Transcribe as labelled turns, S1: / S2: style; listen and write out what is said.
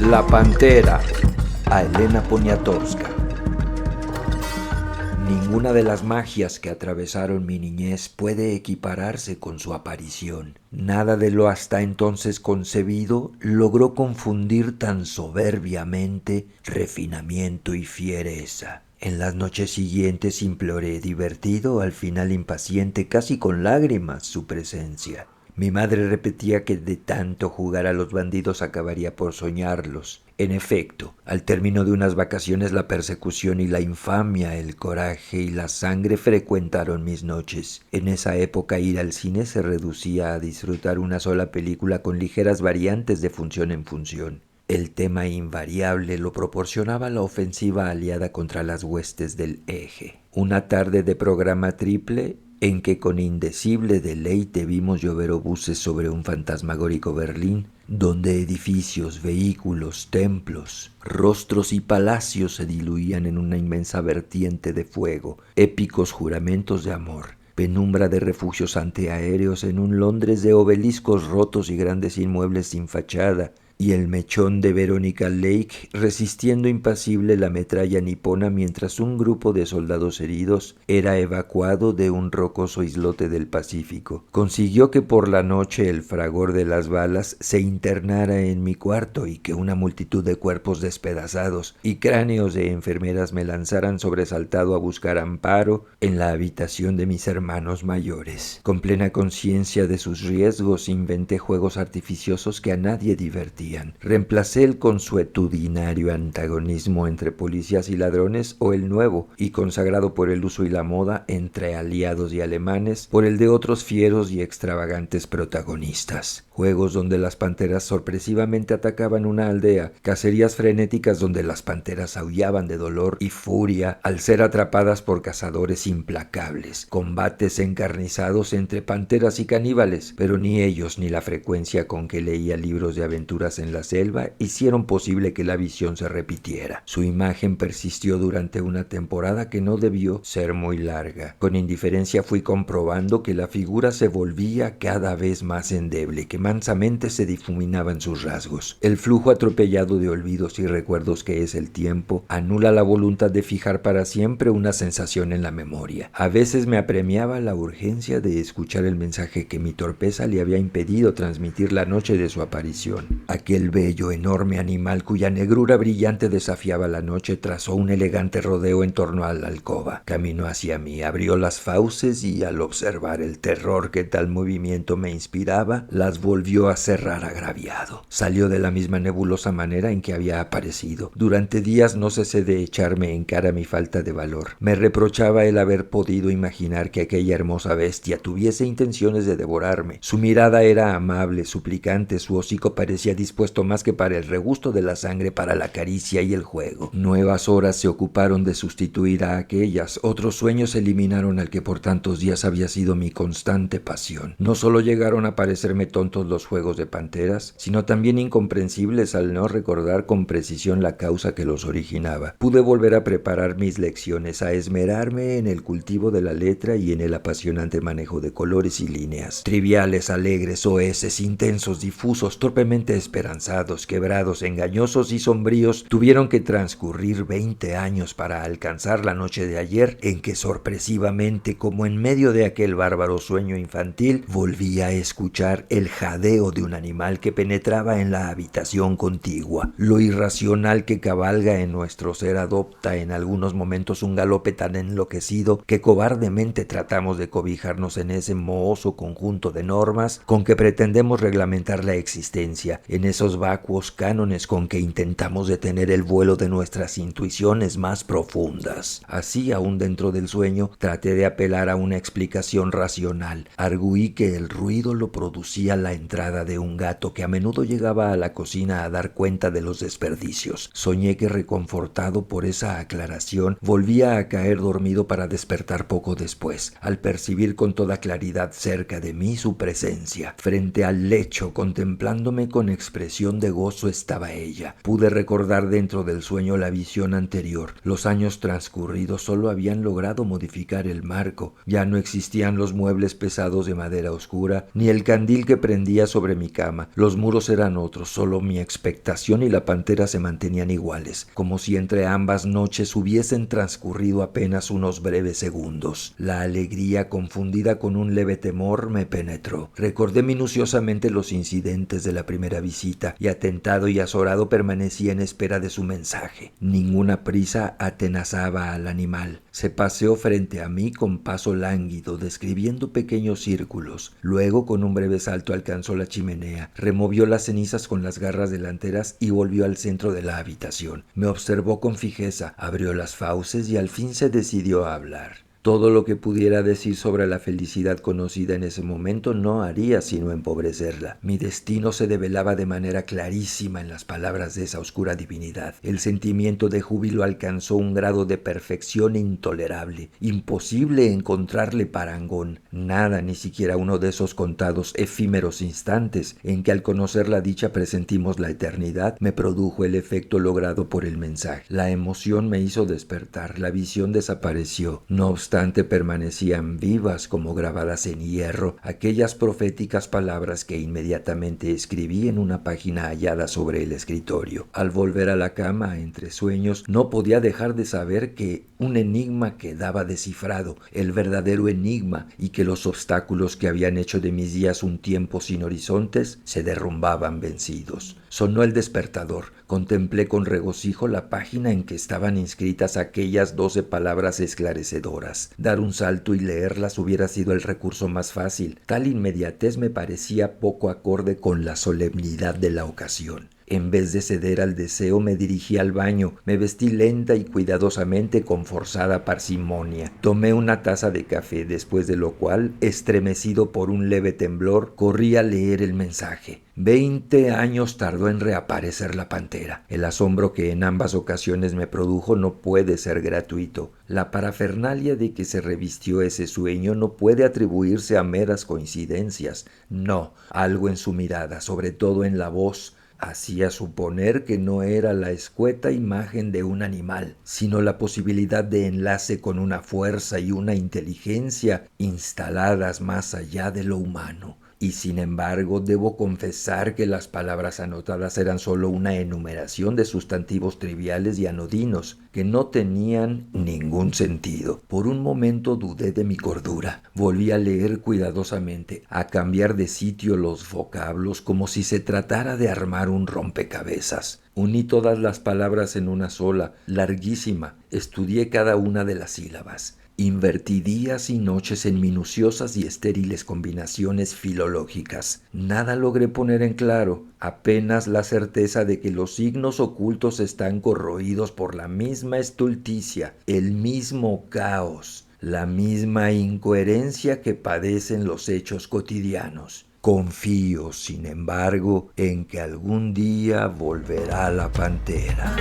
S1: La Pantera, a Elena Poniatowska. Ninguna de las magias que atravesaron mi niñez puede equipararse con su aparición. Nada de lo hasta entonces concebido logró confundir tan soberbiamente refinamiento y fiereza. En las noches siguientes imploré divertido, al final impaciente, casi con lágrimas, su presencia. Mi madre repetía que de tanto jugar a los bandidos acabaría por soñarlos. En efecto, al término de unas vacaciones la persecución y la infamia, el coraje y la sangre frecuentaron mis noches. En esa época ir al cine se reducía a disfrutar una sola película con ligeras variantes de función en función. El tema invariable lo proporcionaba la ofensiva aliada contra las huestes del Eje. Una tarde de programa triple en que con indecible deleite vimos llover obuses sobre un fantasmagórico Berlín, donde edificios, vehículos, templos, rostros y palacios se diluían en una inmensa vertiente de fuego, épicos juramentos de amor, penumbra de refugios antiaéreos en un Londres de obeliscos rotos y grandes inmuebles sin fachada, y el mechón de Veronica Lake resistiendo impasible la metralla nipona mientras un grupo de soldados heridos era evacuado de un rocoso islote del Pacífico. Consiguió que por la noche el fragor de las balas se internara en mi cuarto y que una multitud de cuerpos despedazados y cráneos de enfermeras me lanzaran sobresaltado a buscar amparo en la habitación de mis hermanos mayores. Con plena conciencia de sus riesgos inventé juegos artificiosos que a nadie divertían. Reemplacé el consuetudinario antagonismo entre policías y ladrones o el nuevo y consagrado por el uso y la moda entre aliados y alemanes por el de otros fieros y extravagantes protagonistas. Juegos donde las panteras sorpresivamente atacaban una aldea, cacerías frenéticas donde las panteras aullaban de dolor y furia al ser atrapadas por cazadores implacables, combates encarnizados entre panteras y caníbales, pero ni ellos ni la frecuencia con que leía libros de aventuras en la selva hicieron posible que la visión se repitiera. Su imagen persistió durante una temporada que no debió ser muy larga. Con indiferencia fui comprobando que la figura se volvía cada vez más endeble, que mansamente se difuminaban sus rasgos. El flujo atropellado de olvidos y recuerdos que es el tiempo anula la voluntad de fijar para siempre una sensación en la memoria. A veces me apremiaba la urgencia de escuchar el mensaje que mi torpeza le había impedido transmitir la noche de su aparición. Aquel bello, enorme animal cuya negrura brillante desafiaba la noche trazó un elegante rodeo en torno a la alcoba. Caminó hacia mí, abrió las fauces y al observar el terror que tal movimiento me inspiraba, las volvió a cerrar agraviado. Salió de la misma nebulosa manera en que había aparecido. Durante días no cesé de echarme en cara mi falta de valor. Me reprochaba el haber podido imaginar que aquella hermosa bestia tuviese intenciones de devorarme. Su mirada era amable, suplicante, su hocico parecía dispuesto más que para el regusto de la sangre, para la caricia y el juego. Nuevas horas se ocuparon de sustituir a aquellas, otros sueños eliminaron al que por tantos días había sido mi constante pasión. No solo llegaron a parecerme tontos los juegos de panteras, sino también incomprensibles al no recordar con precisión la causa que los originaba. Pude volver a preparar mis lecciones, a esmerarme en el cultivo de la letra y en el apasionante manejo de colores y líneas. Triviales, alegres, soeces, intensos, difusos, torpemente esperanzados, quebrados, engañosos y sombríos, tuvieron que transcurrir 20 años para alcanzar la noche de ayer en que sorpresivamente, como en medio de aquel bárbaro sueño infantil, volví a escuchar el jadeo de un animal que penetraba en la habitación contigua. Lo irracional que cabalga en nuestro ser adopta en algunos momentos un galope tan enloquecido que cobardemente tratamos de cobijarnos en ese mohoso conjunto de normas con que pretendemos reglamentar la existencia, en esos vacuos cánones con que intentamos detener el vuelo de nuestras intuiciones más profundas. Así, aún dentro del sueño, traté de apelar a una explicación racional. Arguí que el ruido lo producía la entrada de un gato que a menudo llegaba a la cocina a dar cuenta de los desperdicios. Soñé que, reconfortado por esa aclaración, volvía a caer dormido para despertar poco después, al percibir con toda claridad cerca de mí su presencia. Frente al lecho, contemplándome con expresión expresión de gozo estaba ella. Pude recordar dentro del sueño la visión anterior. Los años transcurridos solo habían logrado modificar el marco. Ya no existían los muebles pesados de madera oscura, ni el candil que prendía sobre mi cama. Los muros eran otros, solo mi expectación y la pantera se mantenían iguales, como si entre ambas noches hubiesen transcurrido apenas unos breves segundos. La alegría, confundida con un leve temor, me penetró. Recordé minuciosamente los incidentes de la primera visita y atentado y azorado permanecía en espera de su mensaje. Ninguna prisa atenazaba al animal. Se paseó frente a mí con paso lánguido, describiendo pequeños círculos. Luego, con un breve salto, alcanzó la chimenea, removió las cenizas con las garras delanteras y volvió al centro de la habitación. Me observó con fijeza, abrió las fauces y al fin se decidió a hablar. Todo lo que pudiera decir sobre la felicidad conocida en ese momento no haría sino empobrecerla. Mi destino se develaba de manera clarísima en las palabras de esa oscura divinidad. El sentimiento de júbilo alcanzó un grado de perfección intolerable. Imposible encontrarle parangón. Nada, ni siquiera uno de esos contados efímeros instantes en que al conocer la dicha presentimos la eternidad, me produjo el efecto logrado por el mensaje. La emoción me hizo despertar, la visión desapareció. No obstante, permanecían vivas como grabadas en hierro aquellas proféticas palabras que inmediatamente escribí en una página hallada sobre el escritorio. Al volver a la cama entre sueños, no podía dejar de saber que un enigma quedaba descifrado, el verdadero enigma, y que los obstáculos que habían hecho de mis días un tiempo sin horizontes se derrumbaban vencidos. Sonó el despertador. Contemplé con regocijo la página en que estaban inscritas aquellas 12 palabras esclarecedoras. Dar un salto y leerlas hubiera sido el recurso más fácil. Tal inmediatez me parecía poco acorde con la solemnidad de la ocasión. En vez de ceder al deseo, me dirigí al baño. Me vestí lenta y cuidadosamente con forzada parsimonia. Tomé una taza de café, después de lo cual, estremecido por un leve temblor, corrí a leer el mensaje. 20 años tardó en reaparecer la pantera. El asombro que en ambas ocasiones me produjo no puede ser gratuito. La parafernalia de que se revistió ese sueño no puede atribuirse a meras coincidencias. No, algo en su mirada, sobre todo en la voz, hacía suponer que no era la escueta imagen de un animal, sino la posibilidad de enlace con una fuerza y una inteligencia instaladas más allá de lo humano. Y sin embargo, debo confesar que las palabras anotadas eran solo una enumeración de sustantivos triviales y anodinos, que no tenían ningún sentido. Por un momento dudé de mi cordura. Volví a leer cuidadosamente, a cambiar de sitio los vocablos como si se tratara de armar un rompecabezas. Uní todas las palabras en una sola, larguísima. Estudié cada una de las sílabas. Invertí días y noches en minuciosas y estériles combinaciones filológicas. Nada logré poner en claro, apenas la certeza de que los signos ocultos están corroídos por la misma estulticia, el mismo caos, la misma incoherencia que padecen los hechos cotidianos. Confío, sin embargo, en que algún día volverá la pantera.